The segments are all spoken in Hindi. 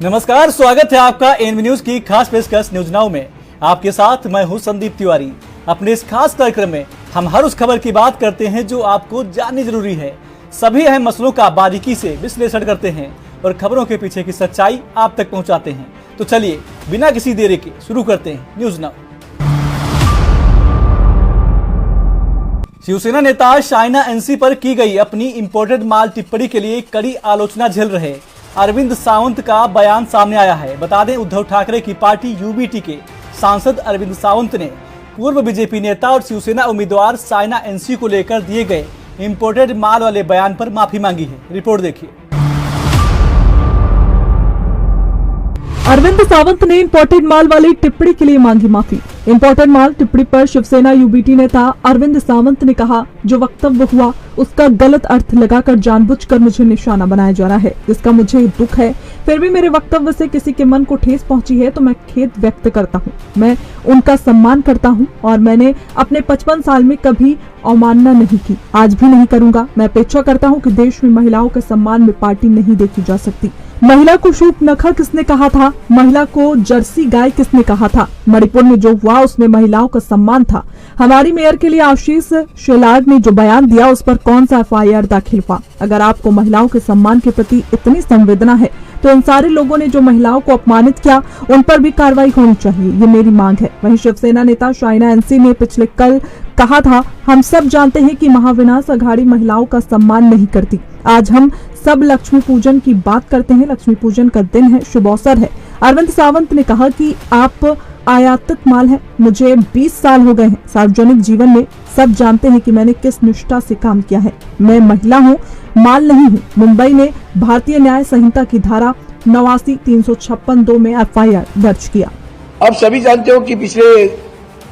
नमस्कार, स्वागत है आपका एनवी न्यूज की खास पेशकश न्यूज नाउ में। आपके साथ मैं हूं संदीप तिवारी। अपने इस खास कार्यक्रम में हम हर उस खबर की बात करते हैं जो आपको जाननी जरूरी है। सभी अहम मसलों का बारीकी से विश्लेषण करते हैं और खबरों के पीछे की सच्चाई आप तक पहुंचाते हैं। तो चलिए बिना किसी देरी के शुरू करते हैं न्यूज नाउ। शिवसेना नेता शाइना एनसी पर की गई अपनी इंपोर्टेड माल टिप्पणी के लिए कड़ी आलोचना झेल रहे अरविंद सावंत का बयान सामने आया है। बता दें, उद्धव ठाकरे की पार्टी यूबीटी के सांसद अरविंद सावंत ने पूर्व बीजेपी नेता और शिवसेना उम्मीदवार शाइना एनसी को लेकर दिए गए इंपोर्टेड माल वाले बयान पर माफी मांगी है। रिपोर्ट देखिए। अरविंद सावंत ने इंपोर्टेड माल वाली टिप्पणी के लिए मांगी माफी। इंपोर्टेड माल टिप्पणी पर शिवसेना यूबीटी नेता अरविंद सावंत ने कहा, जो वक्तव्य हुआ उसका गलत अर्थ लगाकर जानबूझकर मुझे निशाना बनाया जा रहा है, जिसका मुझे दुख है। फिर भी मेरे वक्तव्य से किसी के मन को ठेस पहुंची है तो मैं खेद व्यक्त करता हूं। मैं उनका सम्मान करता हूं और मैंने अपने 55 साल में कभी अवमानना नहीं की, आज भी नहीं करूंगा। मैं अपेक्षा करता हूं कि देश में महिलाओं के सम्मान में पार्टी नहीं देखी जा सकती। महिला को शूर्पणखा किसने कहा था? महिला को जर्सी गाय किसने कहा था? मणिपुर में जो हुआ उसमें महिलाओं का सम्मान था। हमारी मेयर के लिए आशीष शेलार ने जो बयान दिया उस पर कौन सा एफआईआर दाखिल हुआ? अगर आपको महिलाओं के सम्मान के प्रति इतनी संवेदना है तो इन सारे लोगों ने जो महिलाओं को अपमानित किया उन पर भी कार्रवाई होनी चाहिए, ये मेरी मांग है। वहीं शिवसेना नेता शाइना एनसी ने पिछले कल कहा था, हम सब जानते हैं कि महाविनाश अघाड़ी महिलाओं का सम्मान नहीं करती। आज हम सब लक्ष्मी पूजन की बात करते हैं। लक्ष्मी पूजन का दिन है, शुभ अवसर है। अरविंद सावंत ने कहा कि आप आयातित माल है। मुझे 20 साल हो गए हैं सार्वजनिक जीवन में। सब जानते हैं कि मैंने किस निष्ठा से काम किया है। मैं महिला हूँ, माल नहीं हूँ। मुंबई ने भारतीय न्याय संहिता की धारा 89, 356(2) में एफआईआर दर्ज किया। आप सभी जानते हो कि पिछले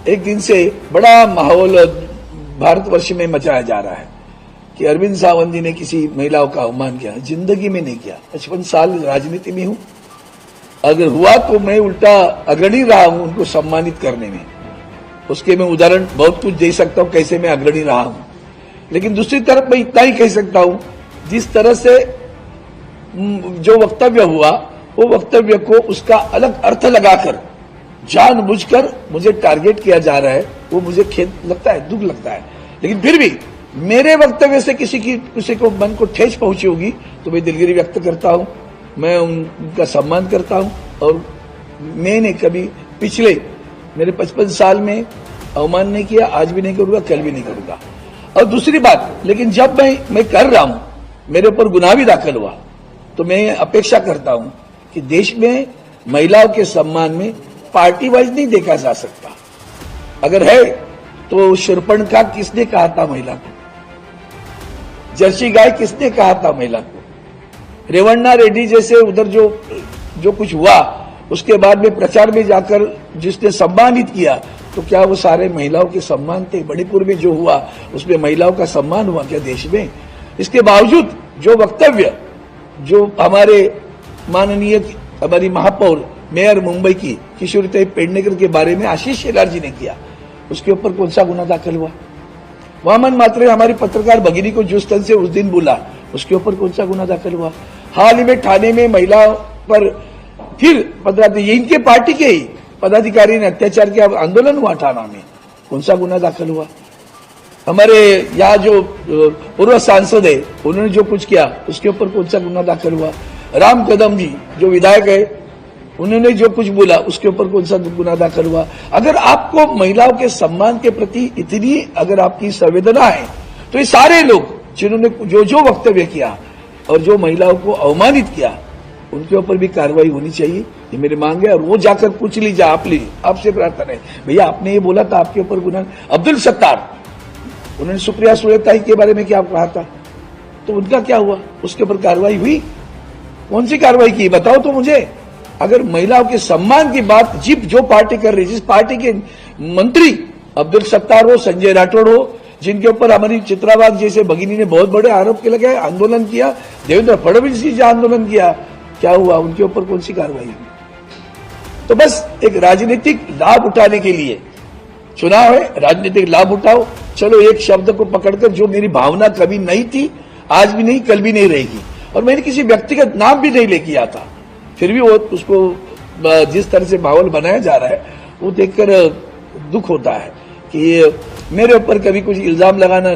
एक दिन से बड़ा माहौल भारतवर्ष में मचाया जा रहा है कि अरविंद सावंत जी ने किसी महिलाओं का अवमान किया। जिंदगी में नहीं किया। 55 साल राजनीति में हूं। अगर हुआ तो मैं उल्टा अग्रणी रहा हूं उनको सम्मानित करने में। उसके मैं उदाहरण बहुत कुछ दे सकता हूं कैसे मैं अग्रणी रहा हूं। लेकिन दूसरी तरफ मैं इतना ही कह सकता हूं, जिस तरह से जो वक्तव्य हुआ वो वक्तव्य को उसका अलग अर्थ लगाकर जानबूझकर मुझे टारगेट किया जा रहा है, वो मुझे खेद लगता है, दुख लगता है। लेकिन फिर भी मेरे वक्तव्य से किसी को मन को ठेस पहुंची होगी तो मैं दिलगिरी व्यक्त करता हूं। मैं उनका सम्मान करता हूं और मैंने कभी पिछले मेरे 55 साल में अवमान नहीं किया, आज भी नहीं करूंगा, कल भी नहीं करूंगा। और दूसरी बात, लेकिन जब मैं कर रहा हूं, मेरे ऊपर गुनाह भी दाखिल हुआ तो मैं अपेक्षा करता हूं कि देश में महिलाओं के सम्मान में पार्टी वाइज नहीं देखा जा सकता। अगर है तो शूर्पणखा किसने कहा था महिला को? जर्सी गाय किसने कहा था महिला को? रेवन्ना रेड्डी जैसे उधर जो कुछ हुआ उसके बाद में प्रचार में जाकर जिसने सम्मानित किया, तो क्या वो सारे महिलाओं के सम्मान थे? मणिपुर में जो हुआ उसमें महिलाओं का सम्मान हुआ क्या देश में? इसके बावजूद जो वक्तव्य जो हमारे माननीय हमारी महापौर मेयर मुंबई की किशोरी पेडनेकर के बारे में आशीष शेलार जी ने किया, उसके ऊपर कौन सा गुना दाखिल हुआ? वामन मात्रे हमारी पत्रकार भगिनी को जिस तरह से उस दिन बोला, उसके ऊपर कौन सा गुना दाखिल हुआ? हाल ही में थाने में महिला पर फिर इनके पार्टी के ही पदाधिकारी ने अत्याचार किया, आंदोलन हुआ थाना में, कौन सा गुना दाखिल हुआ? हमारे यहाँ जो पूर्व सांसद है उन्होंने जो कुछ किया उसके ऊपर कौन सा गुना दाखिल हुआ? राम कदम जी जो विधायक है उन्होंने जो कुछ बोला उसके ऊपर कौन सा गुना दाखिल हुआ? अगर आपको महिलाओं के सम्मान के प्रति इतनी अगर आपकी संवेदना है तो ये सारे लोग जिन्होंने जो वक्तव्य किया और जो महिलाओं को अवमानित किया उनके ऊपर भी कार्रवाई होनी चाहिए, ये मेरी मांग है। और वो जाकर पूछ लीजिए, आपसे प्रार्थना है, भैया आपने ये बोला था आपके ऊपर गुना। अब्दुल सत्तार उन्होंने सुप्रिया सुले के बारे में क्या कहा था, तो उनका क्या हुआ? उसके ऊपर कार्रवाई हुई? कौन सी कार्रवाई की बताओ तो मुझे। अगर महिलाओं के सम्मान की बात जो पार्टी कर रही, जिस पार्टी के मंत्री अब्दुल सत्तार हो, संजय राठौड़ हो, जिनके ऊपर हमारी चित्राबाग जैसे भगिनी ने बहुत बड़े आरोप के लगाए, आंदोलन किया, देवेंद्र फडणवीस जी आंदोलन किया, क्या हुआ? उनके ऊपर कौन सी कार्रवाई हुई? तो बस एक राजनीतिक लाभ उठाने के लिए चुनाव है, राजनीतिक लाभ उठाओ। चलो एक शब्द को पकड़कर, जो मेरी भावना कभी नहीं थी, आज भी नहीं, कल भी नहीं रहेगी, और मैंने किसी व्यक्तिगत नाम भी नहीं लेके आता। फिर भी वो उसको जिस तरह से माहौल बनाया जा रहा है वो देखकर दुख होता है कि मेरे ऊपर कभी कुछ इल्जाम लगाना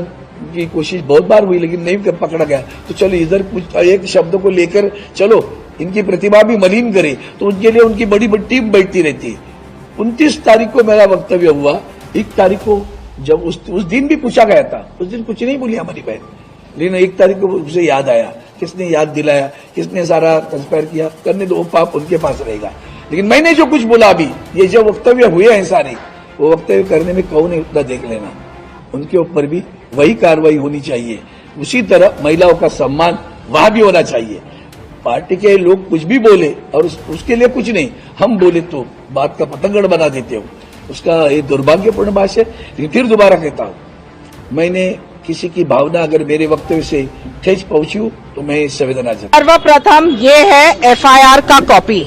की कोशिश बहुत बार हुई लेकिन नहीं पकड़ा गया। तो चलो इधर कुछ एक शब्द को लेकर चलो इनकी प्रतिभा भी मलिन करे तो उनके लिए उनकी बड़ी बड़ी टीम बैठती रहती है। 29 तारीख को मेरा वक्तव्य हुआ, 1 तारीख को जब उस दिन भी पूछा गया था, उस दिन कुछ नहीं बोली हमारी बहन, लेकिन 1 तारीख को उसे याद आया, किसने याद दिलाया, किसने सारा कंस्पायर किया, करने दो, पाप उनके पास रहेगा। लेकिन मैंने जो कुछ बोला अभी, ये जो वक्तव्य हुए हैं सारे, वो वक्तव्य करने में कौन है उतना देख लेना, उनके ऊपर भी वही कार्रवाई होनी चाहिए। उसी तरह महिलाओं का सम्मान वहां भी होना चाहिए। पार्टी के लोग कुछ भी बोले और उसके लिए कुछ नहीं, हम बोले तो बात का पतंगड़ बना देते हो, उसका ये दुर्भाग्यपूर्ण बात है। लेकिन फिर दोबारा कहता हूं, मैंने किसी की भावना अगर मेरे वक्तव्य से ठेस पहुंची हो तो मैं संवेदना जताता हूं। सर्वप्रथम ये है एफआईआर का कॉपी।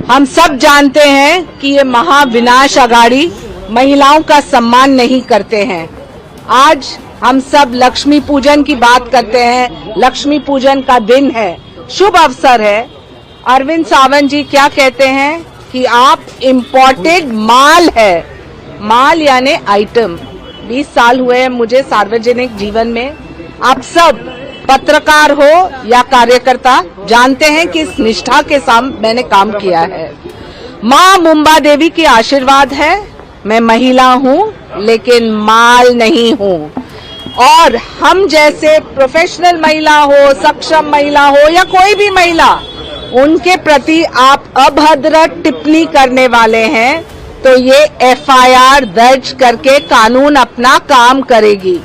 हम सब जानते हैं कि ये महाविनाश अघाड़ी महिलाओं का सम्मान नहीं करते हैं। आज हम सब लक्ष्मी पूजन की बात करते हैं, लक्ष्मी पूजन का दिन है, शुभ अवसर है। अरविंद सावंत जी क्या कहते हैं कि आप इम्पोर्टेड माल है, माल यानी आइटम। 20 साल हुए हैं मुझे सार्वजनिक जीवन में। आप सब पत्रकार हो या कार्यकर्ता जानते हैं कि इस निष्ठा के साथ मैंने काम किया है। मां मुंबा देवी की आशीर्वाद है। मैं महिला हूं लेकिन माल नहीं हूं, और हम जैसे प्रोफेशनल महिला हो, सक्षम महिला हो या कोई भी महिला, उनके प्रति आप अभद्र टिप्पणी करने वाले हैं तो ये एफआईआर दर्ज करके कानून अपना काम करेगी।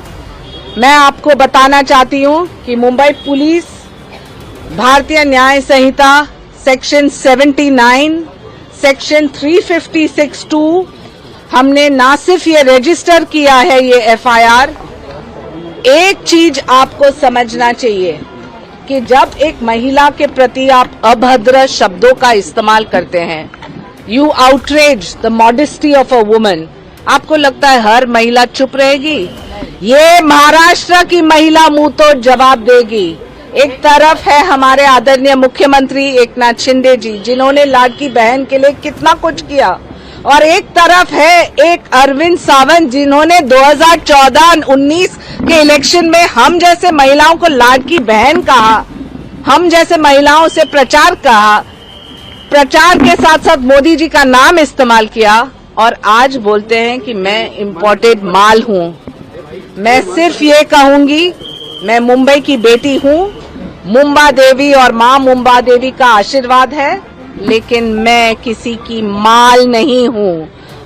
मैं आपको बताना चाहती हूं कि मुंबई पुलिस भारतीय न्याय संहिता सेक्शन 79, सेक्शन 356(2) हमने ना सिर्फ ये रजिस्टर किया है ये एफआईआर। एक चीज आपको समझना चाहिए कि जब एक महिला के प्रति आप अभद्र शब्दों का इस्तेमाल करते हैं, you outrage the modesty of a woman, आपको लगता है हर महिला चुप रहेगी? ये महाराष्ट्र की महिला मुंह तो जवाब देगी। एक तरफ है हमारे आदरणीय मुख्यमंत्री एकनाथ शिंदे जी, जिन्होंने लाडकी बहन के लिए कितना कुछ किया, और एक तरफ है एक अरविंद सावंत, जिन्होंने 2014-19 के इलेक्शन में हम जैसे महिलाओं को लाडकी बहन कहा, हम जैसे महिलाओं से प्रचार कहा, प्रचार के साथ साथ मोदी जी का नाम इस्तेमाल किया, और आज बोलते हैं कि मैं इम्पोर्टेड माल हूं। मैं सिर्फ ये कहूंगी, मैं मुंबई की बेटी हूं, मुंबा देवी और मां मुंबा देवी का आशीर्वाद है, लेकिन मैं किसी की माल नहीं हूं।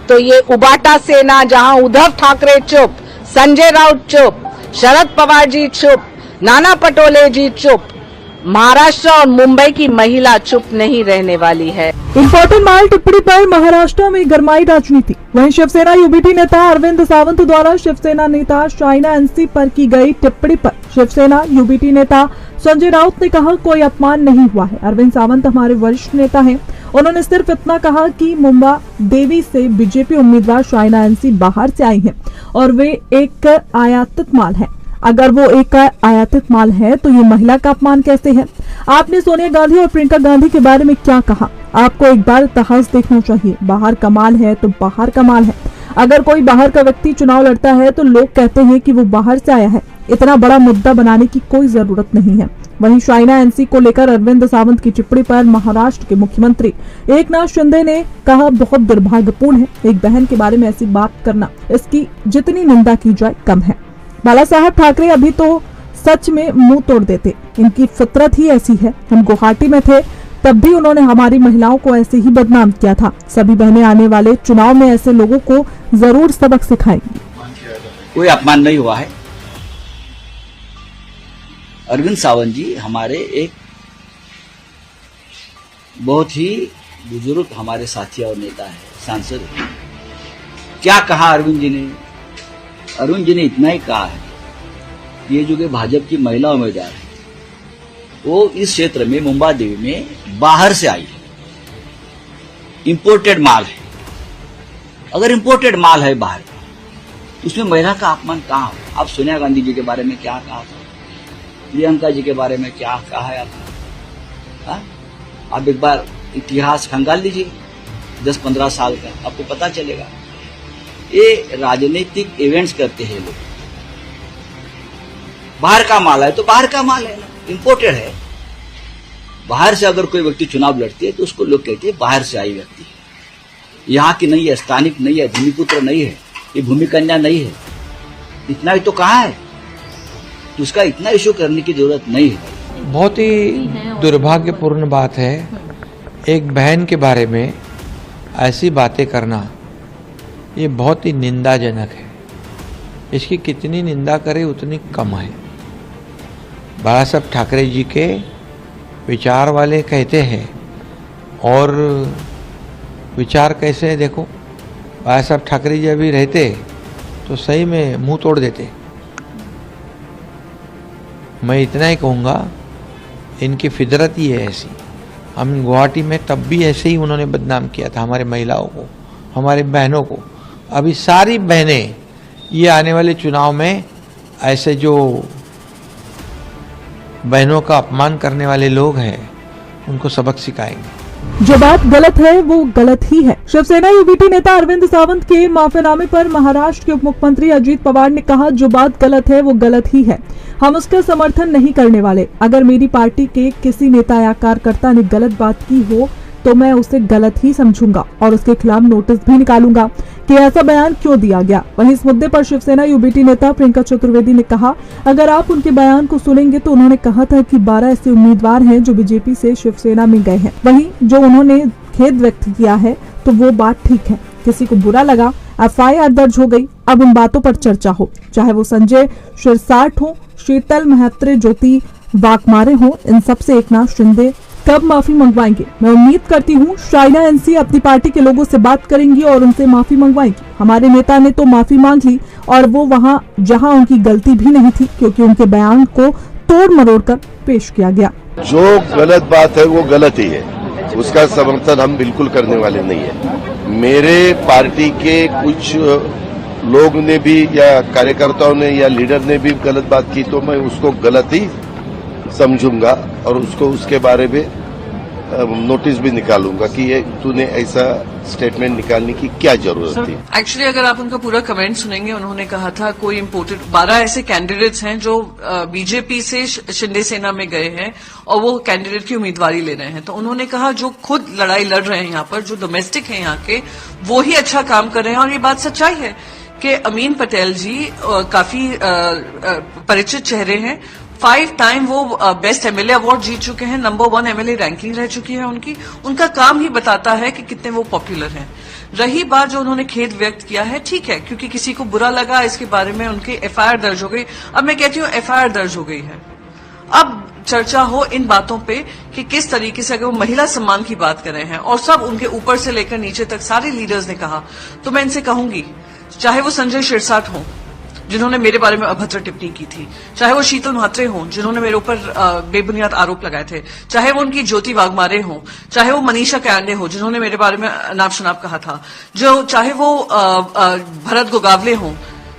तो ये उबाटा सेना, जहां उद्धव ठाकरे चुप, संजय राउत चुप, शरद पवार जी चुप, नाना पटोले जी चुप, महाराष्ट्र और मुंबई की महिला चुप नहीं रहने वाली है। इम्पोर्टेड माल टिप्पणी पर महाराष्ट्र में गरमाई राजनीति। वहीं शिवसेना यूबीटी नेता अरविंद सावंत द्वारा शिवसेना नेता शाइना एनसी पर की गई टिप्पणी पर शिवसेना यूबीटी नेता संजय राउत ने कहा, कोई अपमान नहीं हुआ है। अरविंद सावंत हमारे वरिष्ठ नेता हैं। उन्होंने सिर्फ इतना कहा कि मुंबा देवी से बीजेपी उम्मीदवार शाइना एनसी बाहर से आई हैं और वे एक आयातित माल है। अगर वो एक आयातित माल है तो ये महिला का अपमान कैसे है? आपने सोनिया गांधी और प्रियंका गांधी के बारे में क्या कहा? आपको एक बार इतिहास देखना चाहिए। बाहर का माल है तो बाहर का माल है। अगर कोई बाहर का व्यक्ति चुनाव लड़ता है तो लोग कहते हैं कि वो बाहर से आया है। इतना बड़ा मुद्दा बनाने की कोई जरूरत नहीं है। वहीं शाइना एनसी को लेकर अरविंद सावंत की टिप्पणी पर महाराष्ट्र के मुख्यमंत्री एकनाथ शिंदे ने कहा, बहुत दुर्भाग्यपूर्ण है एक बहन के बारे में ऐसी बात करना, इसकी जितनी निंदा की जाए कम है। बाला साहब ठाकरे अभी तो सच में मुंह तोड़ देते, इनकी फितरत ही ऐसी है। हम गुवाहाटी में थे तब भी उन्होंने हमारी महिलाओं को ऐसे ही बदनाम किया था। सभी बहनें आने वाले चुनाव में ऐसे लोगों को जरूर सबक सिखाएंगी। कोई अपमान नहीं हुआ है। अरविंद सावंत जी हमारे एक बहुत ही बुजुर्ग हमारे साथी और नेता है, सांसद है। क्या कहा अरविंद जी ने? अरविंद जी ने इतना ही कहा है, ये जो कि भाजपा की महिला उम्मीदवार है वो इस क्षेत्र में मुंबा देवी में बाहर से आई है, इंपोर्टेड माल है। अगर इंपोर्टेड माल है बाहर का, उसमें महिला का अपमान कहां हो? आप सोनिया गांधी जी के बारे में क्या कहा था? प्रियंका जी के बारे में क्या कहा है आपने? आप एक बार इतिहास खंगाल लीजिए 10-15 साल का, आपको पता चलेगा। ये राजनीतिक इवेंट्स करते हैं लोग। बाहर का माल है तो बाहर का माल है, इंपोर्टेड है। बाहर से अगर कोई व्यक्ति चुनाव लड़ती है तो उसको लोग कहते हैं बाहर से आई व्यक्ति, यहाँ की नहीं है, स्थानिक नहीं है, भूमिपुत्र नहीं है, ये भूमि कन्या नहीं है। इतना ही तो कहा है, तो उसका इतना इशू करने की जरूरत नहीं है। बहुत ही दुर्भाग्यपूर्ण बात है एक बहन के बारे में ऐसी बातें करना, ये बहुत ही निंदाजनक है। इसकी कितनी निंदा करे उतनी कम है। बाला साहब ठाकरे जी के विचार वाले कहते हैं, और विचार कैसे है देखो, बाला साहब ठाकरे जी अभी रहते तो सही में मुंह तोड़ देते। मैं इतना ही कहूँगा, इनकी फितरत ही है ऐसी। हम गुवाहाटी में तब भी ऐसे ही उन्होंने बदनाम किया था हमारे महिलाओं को, हमारी बहनों को। अभी सारी बहनें ये आने वाले चुनाव में ऐसे जो बहनों का अपमान करने वाले लोग हैं उनको सबक सिखाएंगे। जो बात गलत है वो गलत ही है। शिवसेना यूबीटी नेता अरविंद सावंत के माफीनामे पर महाराष्ट्र के उप मुख्यमंत्री अजित पवार ने कहा, जो बात गलत है वो गलत ही है, हम उसका समर्थन नहीं करने वाले। अगर मेरी पार्टी के किसी नेता या कार्यकर्ता ने गलत बात की हो तो मैं उसे गलत ही समझूंगा और उसके खिलाफ नोटिस भी निकालूंगा कि ऐसा बयान क्यों दिया गया। वहीं इस मुद्दे पर शिवसेना यूबीटी नेता प्रियंका चतुर्वेदी ने कहा, अगर आप उनके बयान को सुनेंगे तो उन्होंने कहा था कि 12 ऐसे उम्मीदवार हैं जो बीजेपी से शिवसेना में गए हैं। वहीं जो उन्होंने खेद व्यक्त किया है तो वो बात ठीक है। किसी को बुरा लगा, एफआईआर दर्ज हो गई, अब उन बातों पर चर्चा हो, चाहे वो संजय शिरसाट हो, शीतल महत्रे, ज्योति वाघमारे हो, इन सबसे एकनाथ शिंदे कब माफी मंगवाएंगे? मैं उम्मीद करती हूँ शाइना एनसी अपनी पार्टी के लोगों से बात करेंगी और उनसे माफी मंगवाएंगी। हमारे नेता ने तो माफी मांग ली, और वो वहाँ जहाँ उनकी गलती भी नहीं थी, क्योंकि उनके बयान को तोड़ मरोड़ कर पेश किया गया। जो गलत बात है वो गलत ही है, उसका समर्थन हम बिल्कुल करने वाले नहीं है। मेरे पार्टी के कुछ लोग ने भी या कार्यकर्ताओं ने या लीडर ने भी गलत बात की तो मैं उसको गलत ही समझूंगा और उसको उसके बारे में नोटिस भी निकालूंगा कि ये तूने ऐसा स्टेटमेंट निकालने की क्या जरूरत थी। एक्चुअली अगर आप उनका पूरा कमेंट सुनेंगे, उन्होंने कहा था कोई इम्पोर्टेड 12 ऐसे कैंडिडेट्स हैं जो बीजेपी से शिंदे सेना में गए हैं और वो कैंडिडेट की उम्मीदवारी ले रहे हैं। तो उन्होंने कहा जो खुद लड़ाई लड़ रहे हैं यहाँ पर, जो डोमेस्टिक हैं यहाँ के, वो ही अच्छा काम कर रहे हैं। और ये बात सच्चाई है कि अमीन पटेल जी काफी परिचित चेहरे हैं। 5 टाइम वो बेस्ट एमएलए अवार्ड जीत चुके हैं, नंबर 1 एमएलए रैंकिंग रह चुकी है उनकी। उनका काम ही बताता है कि कितने वो पॉपुलर हैं। रही बात जो उन्होंने खेद व्यक्त किया है, ठीक है, क्योंकि किसी को बुरा लगा इसके बारे में, उनके एफआईआर दर्ज हो गई। अब मैं कहती हूँ एफआईआर दर्ज हो गई है, अब चर्चा हो इन बातों पे कि किस तरीके से, अगर वो महिला सम्मान की बात कर रहे हैं और सब उनके ऊपर से लेकर नीचे तक सारे लीडर्स ने कहा, तो मैं इनसे कहूंगी, चाहे वो संजय शिरसाट हो जिन्होंने मेरे बारे में अभद्र टिप्पणी की थी, चाहे वो शीतल म्हात्रे हों जिन्होंने मेरे ऊपर बेबुनियाद आरोप लगाए थे, चाहे वो उनकी ज्योति वाघमारे हों, चाहे वो मनीषा कैंडे हो जिन्होंने मेरे बारे में अनाप शनाप कहा था, चाहे वो भरत गोगावले हों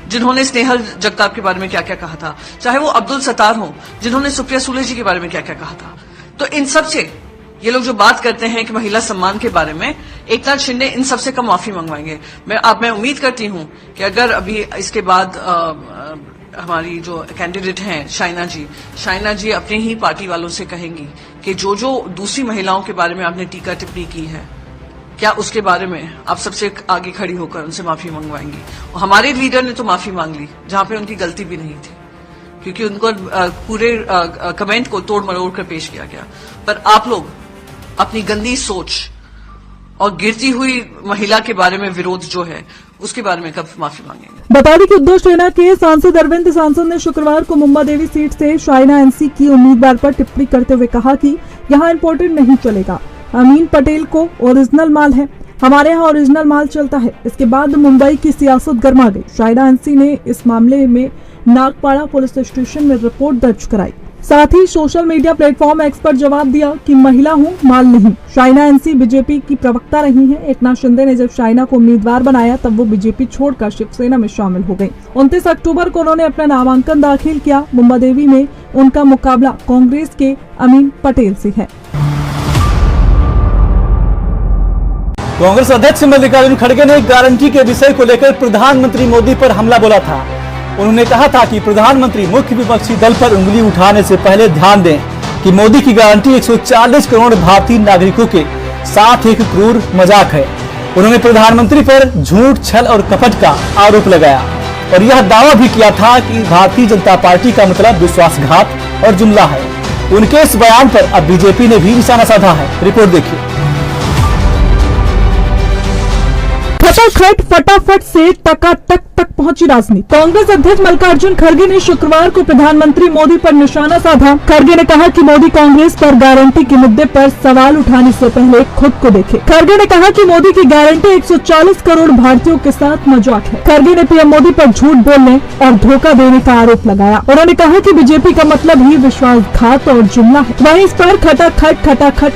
जिन्होंने स्नेहल जगताप के बारे में क्या क्या कहा था, चाहे वो अब्दुल सत्तार हों जिन्होंने सुप्रिया सुले जी के बारे में क्या क्या कहा था। तो इन सब से ये लोग जो बात करते हैं कि महिला सम्मान के बारे में, एकनाथ शिंदे इन सबसे कम माफी मंगवाएंगे। मैं उम्मीद करती हूं कि अगर अभी इसके बाद हमारी जो कैंडिडेट हैं शाइना जी अपनी ही पार्टी वालों से कहेंगी कि जो दूसरी महिलाओं के बारे में आपने टीका टिप्पणी की है, क्या उसके बारे में आप सबसे आगे खड़ी होकर उनसे माफी मंगवाएंगी। और हमारे लीडर ने तो माफी मांग ली जहां पे उनकी गलती भी नहीं थी, क्योंकि उनको पूरे कमेंट को तोड़ मरोड़ कर पेश किया गया। पर आप लोग अपनी गंदी सोच और गिरती हुई महिला के बारे में विरोध जो है उसके बारे में कब माफी मांगेंगे। बता दें कि उद्धव सेना के सांसद अरविंद सावंत ने शुक्रवार को मुंबा देवी सीट से शाइना एनसी की उम्मीदवार पर टिप्पणी करते हुए कहा कि यहाँ इंपोर्टेड नहीं चलेगा, अमीन पटेल को ओरिजिनल माल है, हमारे यहाँ ओरिजिनल माल चलता है। इसके बाद मुंबई की सियासत गर्मा गई। शाइना एनसी ने इस मामले में नागपाड़ा पुलिस स्टेशन में रिपोर्ट दर्ज कराई। साथ ही सोशल मीडिया प्लेटफॉर्म एक्स पर जवाब दिया कि महिला हूँ, माल नहीं। शाइना एनसी बीजेपी की प्रवक्ता रही हैं। एकनाथ शिंदे ने जब शाइना को उम्मीदवार बनाया तब वो बीजेपी छोड़कर शिवसेना में शामिल हो गई। 29 अक्टूबर को उन्होंने अपना नामांकन दाखिल किया। मुंबा देवी में उनका मुकाबला कांग्रेस के अमीन पटेल से है। कांग्रेस अध्यक्ष मल्लिकार्जुन खड़गे ने गारंटी के विषय को लेकर प्रधानमंत्री मोदी पर हमला बोला था। उन्होंने कहा था कि प्रधानमंत्री मुख्य विपक्षी दल पर उंगली उठाने से पहले ध्यान दें कि मोदी की गारंटी 140 करोड़ भारतीय नागरिकों के साथ एक क्रूर मजाक है। उन्होंने प्रधानमंत्री पर झूठ, छल और कपट का आरोप लगाया और यह दावा भी किया था कि भारतीय जनता पार्टी का मतलब विश्वासघात और जुमला है। उनके इस बयान पर अब बीजेपी ने भी निशाना साधा है। रिपोर्ट देखिए। खटाखट फटाफट से टकाटक तक पहुंची राजनीति। कांग्रेस अध्यक्ष मल्लिकार्जुन खड़गे ने शुक्रवार को प्रधानमंत्री मोदी पर निशाना साधा। खड़गे ने कहा कि मोदी कांग्रेस पर गारंटी के मुद्दे पर सवाल उठाने से पहले खुद को देखे। खड़गे ने कहा कि मोदी की गारंटी 140 करोड़ भारतीयों के साथ मजाक है। खड़गे ने पीएम मोदी पर झूठ बोलने और धोखा देने का आरोप लगाया। उन्होंने कहा कि बीजेपी का मतलब ही विश्वासघात और जुमला है। वहीं इस पर खटाखट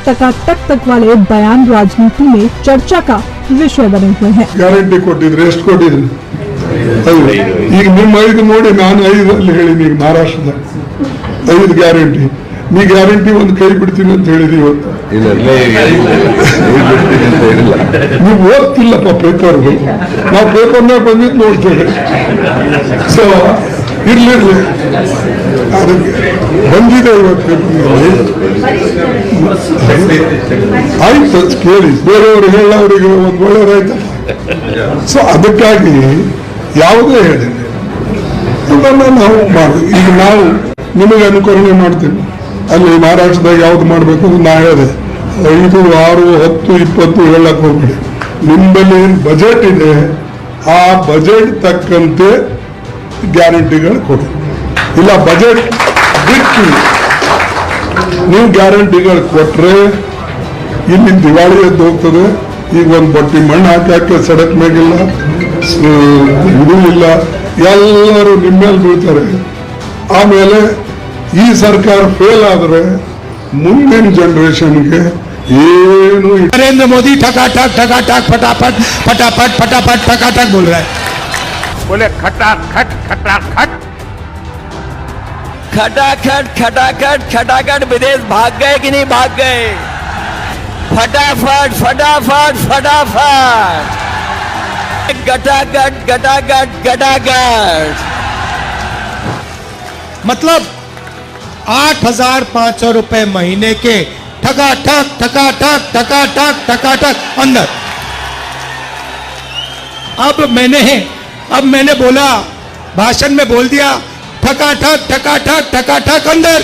टकाटक तक वाले बयान राजनीति में चर्चा का ವಿಷಯ ಬನೆ हुए हैं। ಗ್ಯಾರಂಟಿ ಕೊಟ್ಟಿದ್ರೆ ಎಷ್ಟು ಕೊಟ್ಟಿದ್ರು? ಈಗ ನಿಮ್ಮ 5 ನೋಡಿ ನಾನು 5 ಅಲ್ಲಿ ಹೇಳಿನಿ। ಈಗ ಮಹಾರಾಷ್ಟ್ರದ 5 ಗ್ಯಾರಂಟಿ, ನೀ ಗ್ಯಾರಂಟಿ ಒಂದು ಕೈ ಬಿಡ್ತೀನಿ ಅಂತ ಹೇಳಿದಿ ಇವತ್ತು। ನೀವು ಓದ್ತಿಲ್ಲಪ್ಪ ಪೇಪರ್ಗಳು, ನಾವು ಪೇಪರ್ನಾಗ ಬಂದಿದ್ದು ನೋಡ್ತೇವೆ। ಸೊ ಇರ್ಲಿ ಅದಕ್ಕೆ ಬಂದಿದೆ ಇವತ್ತು ಆಯ್ತು ಕೇಳಿ, ಬೇರೆಯವರು ಹೇಳೋರಿಗೆ ಒಂದು ಒಳ್ಳೆಯದಾಯ್ತು। ಸೊ ಅದಕ್ಕಾಗಿ ಯಾವುದೇ ಹೇಳಿ ನಾವು ಮಾಡಿ, ಈಗ ನಾವು ನಿಮಗೆ ಅನುಕರಣೆ ಮಾಡ್ತೀವಿ। ಅಲ್ಲಿ ಮಹಾರಾಷ್ಟ್ರದಾಗ ಯಾವ್ದು ಮಾಡಬೇಕು ಅಂತ ನಾ ಹೇಳಿದೆ, 5, 6, 10, 20 ಹೇಳಕ್ ಹೋಗ್ಬೇಡಿ। ನಿಮ್ಮಲ್ಲಿ ಏನು ಬಜೆಟ್ ಇದೆ ಆ ಬಜೆಟ್ ತಕ್ಕಂತೆ ಗ್ಯಾರಂಟಿಗಳು ಕೊಡಿ, ಇಲ್ಲ ಬಜೆಟ್ ಬಿಟ್ಟು ನೀವು ಗ್ಯಾರಂಟಿಗಳು ಕೊಟ್ರೆ ಇಲ್ಲಿ ದಿವಾಳಿ ಎದ್ದು ಹೋಗ್ತದೆ। ಈಗ ಒಂದು ಬಟ್ಟಿ ಮಣ್ಣು ಹಾಕಿ ಸಡಕ್ ಮೇಗಿಲ್ಲ, ಇದು ಇಲ್ಲ, ಎಲ್ಲರೂ ನಿಮ್ಮ ಮೇಲೆ ಬೀಳ್ತಾರೆ। ಆಮೇಲೆ ಈ ಸರ್ಕಾರ ಫೇಲ್ ಆದರೆ ಮುಂದಿನ ಜನರೇಷನ್ಗೆ ಏನು। नरेंद्र मोदी ठकाठक ठकाठक फटाफट फटाफट फटाफट ठकाठक बोल रहा है। बोले खटाखट खटाखट खटाखट खटाखट खटाखट विदेश भाग गए कि नहीं भाग गए? फटाफट फटाफट फटाफट गटागट गटागट गटागट। मतलब 8,500 रुपए महीने के ठकाठक ठकाठक ठकाठक ठकाठक अंदर। अब मैंने बोला, भाषण में बोल दिया ठकाठक ठकाठक ठकाठक अंदर।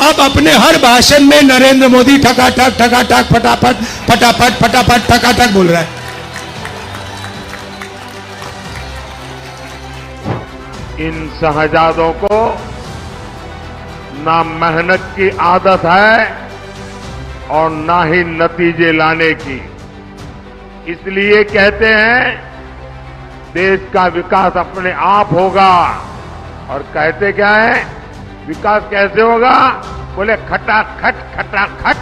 अब अपने हर भाषण में नरेंद्र मोदी ठकाठक ठकाठक फटाफट फटाफट फटाफट ठकाठक बोल रहा है। इन शहजादों को ना मेहनत की आदत है और ना ही नतीजे लाने की। इसलिए कहते हैं देश का विकास अपने आप होगा। और कहते क्या है, विकास कैसे होगा? बोले खटाखट खटाखट।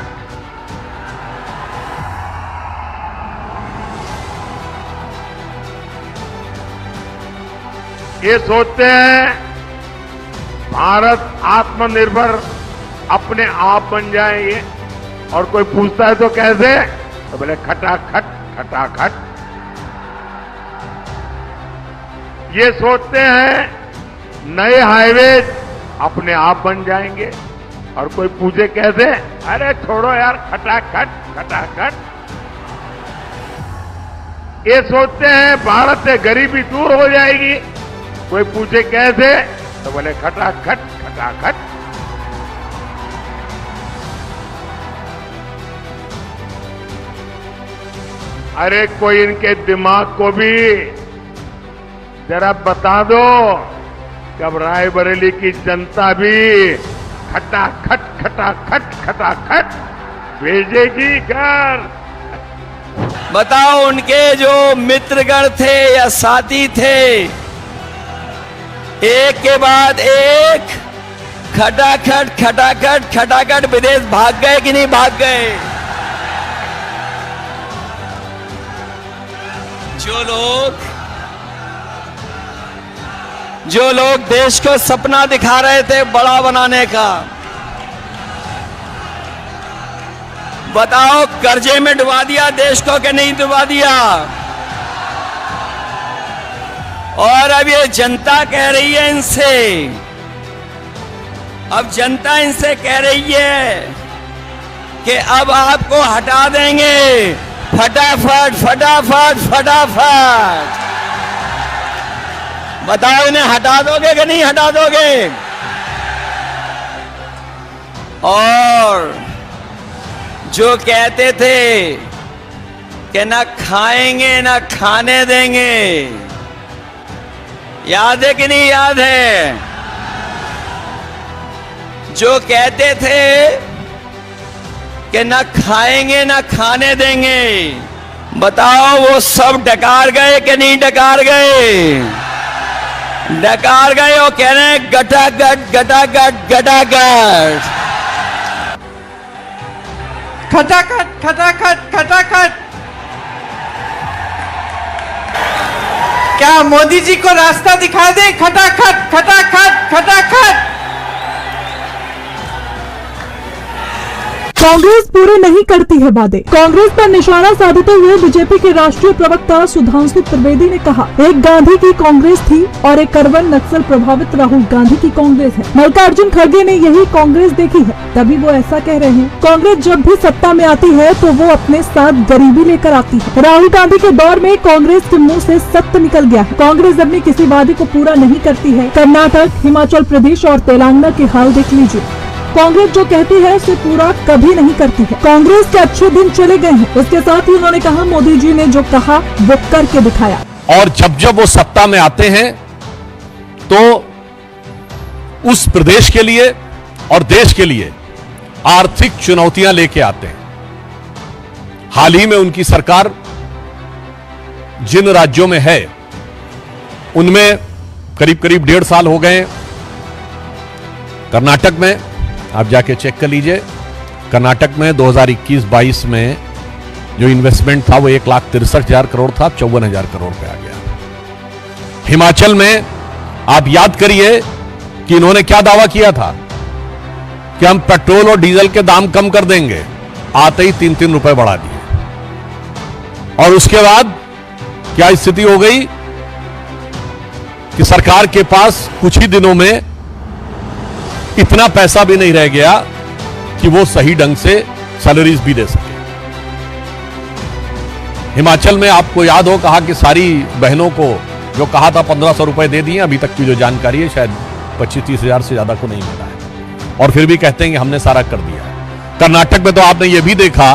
ये सोचते हैं भारत आत्मनिर्भर अपने आप बन जाएंगे, और कोई पूछता है तो कैसे, तो बोले खटाखट खटाखट। ये सोचते हैं नए हाईवे अपने आप बन जाएंगे, और कोई पूछे कैसे, अरे छोड़ो यार खटाखट खटाखट। ये सोचते हैं भारत से गरीबी दूर हो जाएगी, कोई पूछे कैसे, तो बोले खटाखट खटाखट। अरे कोई इनके दिमाग को भी जरा बता दो, कब रायबरेली की जनता भी खटाखट खटाखट खटाखट भेजेगी घर। बताओ, उनके जो मित्रगण थे या साथी थे, एक के बाद एक खटाखट खटाखट खटाखट विदेश भाग गए कि नहीं भाग गए? जो लोग देश को सपना दिखा रहे थे बड़ा बनाने का, बताओ, कर्जे में डुबा दिया देश को कि नहीं डुबा दिया? और अब ये जनता कह रही है इनसे, अब जनता इनसे कह रही है कि अब आपको हटा देंगे, फटाफट फटाफट फटाफट। बताओ, इन्हें हटा दोगे कि नहीं हटा दोगे? और जो कहते थे कि ना खाएंगे ना खाने देंगे, याद है कि नहीं याद है? जो कहते थे कि ना खाएंगे ना खाने देंगे, बताओ वो सब डकार गए कि नहीं डकार गए? डकार गए। वो कह रहे हैं गटागट गटागट गटागट, खटाखट खटाखट खटाखट। क्या मोदी जी को रास्ता दिखा दे? खटाखट खटाखट खटाखट। कांग्रेस पूरे नहीं करती है वादे। कांग्रेस पर निशाना साधते हुए बीजेपी के राष्ट्रीय प्रवक्ता सुधांशु त्रिवेदी ने कहा, एक गांधी की कांग्रेस थी और एक करवन नक्सल प्रभावित राहुल गांधी की कांग्रेस है। मल्लिकार्जुन खड़गे ने यही कांग्रेस देखी है, तभी वो ऐसा कह रहे हैं। कांग्रेस जब भी सत्ता में आती है तो वो अपने साथ गरीबी लेकर आती है। राहुल गांधी के दौर में कांग्रेस के मुँह से सत्य निकल गया है। कांग्रेस अपने किसी वादे को पूरा नहीं करती है। कर्नाटक, हिमाचल प्रदेश और तेलंगाना के हाल देख लीजिए। कांग्रेस जो कहती है उसे पूरा कभी नहीं करती है। कांग्रेस के अच्छे दिन चले गए हैं। इसके साथ ही उन्होंने कहा, मोदी जी ने जो कहा वो करके दिखाया। और जब जब वो सत्ता में आते हैं तो उस प्रदेश के लिए और देश के लिए आर्थिक चुनौतियां लेके आते हैं। हाल ही में उनकी सरकार जिन राज्यों में है उनमें करीब करीब 1.5 साल हो गए। कर्नाटक में आप जाके चेक कर लीजिए, कर्नाटक में 2021-22 में जो इन्वेस्टमेंट था वो 1,63,000 करोड़ था, अब 54,000 करोड़ पे आ गया। हिमाचल में आप याद करिए कि इन्होंने क्या दावा किया था कि हम पेट्रोल और डीजल के दाम कम कर देंगे, आते ही 3-3 रुपए बढ़ा दिए। और उसके बाद क्या स्थिति हो गई कि सरकार के पास कुछ ही दिनों में इतना पैसा भी नहीं रह गया कि वो सही ढंग से सैलरीज भी दे सके। हिमाचल में आपको याद हो, कहा कि सारी बहनों को जो कहा था 1,500 रुपए दे दिए, अभी तक की जो जानकारी है शायद 25-30 हजार से ज्यादा को नहीं मिला है। और फिर भी कहते हैं कि हमने सारा कर दिया है। कर्नाटक में तो आपने ये भी देखा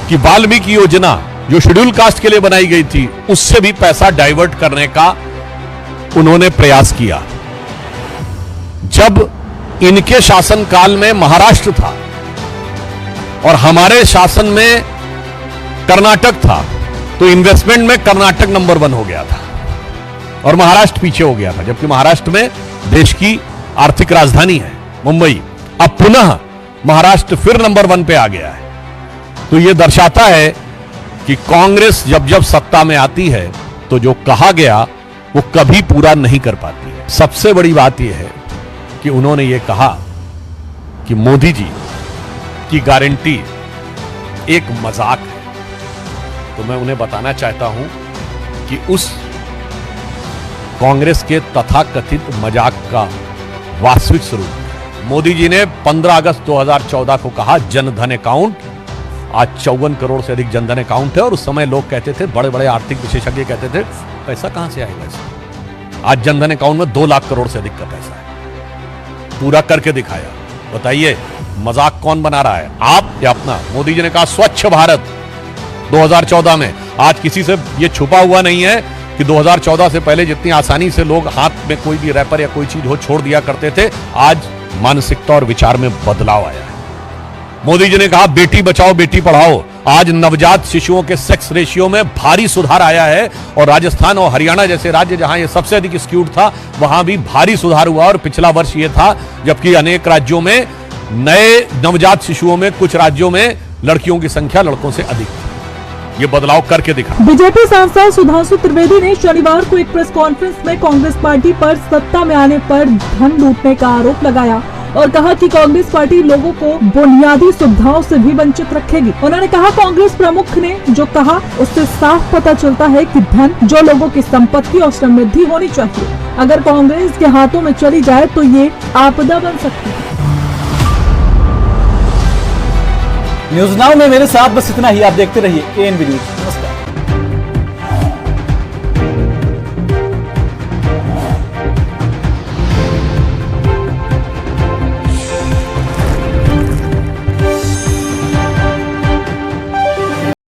कि वाल्मीकि योजना जो शेड्यूल कास्ट के लिए बनाई गई थी, उससे भी पैसा डाइवर्ट करने का उन्होंने प्रयास किया। जब इनके शासनकाल में महाराष्ट्र था और हमारे शासन में कर्नाटक था, तो इन्वेस्टमेंट में कर्नाटक नंबर 1 हो गया था और महाराष्ट्र पीछे हो गया था, जबकि महाराष्ट्र में देश की आर्थिक राजधानी है मुंबई। अब पुनः महाराष्ट्र फिर नंबर 1 पे आ गया है। तो यह दर्शाता है कि कांग्रेस जब जब सत्ता में आती है तो जो कहा गया वो कभी पूरा नहीं कर पाती है। सबसे बड़ी बात यह है कि उन्होंने ये कहा कि मोदी जी की गारंटी एक मजाक है। तो मैं उन्हें बताना चाहता हूं कि उस कांग्रेस के तथाकथित मजाक का वास्तविक स्वरूप मोदी जी ने 15 अगस्त 2014 को कहा जनधन अकाउंट। आज 54 करोड़ से अधिक जनधन अकाउंट है और उस समय लोग कहते थे, बड़े बड़े आर्थिक विशेषज्ञ कहते थे, पैसा कहां से आएगा इसमें। आज जनधन अकाउंट में 2 लाख करोड़ से अधिक का पैसा है, पूरा करके दिखाया। बताइए मजाक कौन बना रहा है, आप या अपना? मोदी जी ने कहा स्वच्छ भारत 2014 में। आज किसी से यह छुपा हुआ नहीं है कि 2014 से पहले जितनी आसानी से लोग हाथ में कोई भी रैपर या कोई चीज हो छोड़ दिया करते थे, आज मानसिकता और विचार में बदलाव आया है। मोदी जी ने कहा बेटी बचाओ बेटी पढ़ाओ। आज नवजात शिशुओं के सेक्स रेशियो में भारी सुधार आया है और राजस्थान और हरियाणा जैसे राज्य जहां ये सबसे अधिक स्क्यूड था, वहां भी भारी सुधार हुआ। और पिछला वर्ष ये था जबकि अनेक राज्यों में नए नवजात शिशुओं में कुछ राज्यों में लड़कियों की संख्या लड़कों से अधिक थी। ये बदलाव करके दिखा। बीजेपी सांसद सुधांशु त्रिवेदी ने शनिवार को एक प्रेस कॉन्फ्रेंस में कांग्रेस पार्टी पर सत्ता में आने पर धन लूटने का आरोप लगाया और कहा कि कांग्रेस पार्टी लोगों को बुनियादी सुविधाओं से भी वंचित रखेगी। उन्होंने कहा कांग्रेस प्रमुख ने जो कहा उससे साफ पता चलता है कि धन जो लोगों की संपत्ति और समृद्धि होनी चाहिए, अगर कांग्रेस के हाथों में चली जाए तो ये आपदा बन सकती है। न्यूज नाउ में मेरे साथ बस इतना ही। आप देखते रहिए ANB न्यूज। नमस्कार।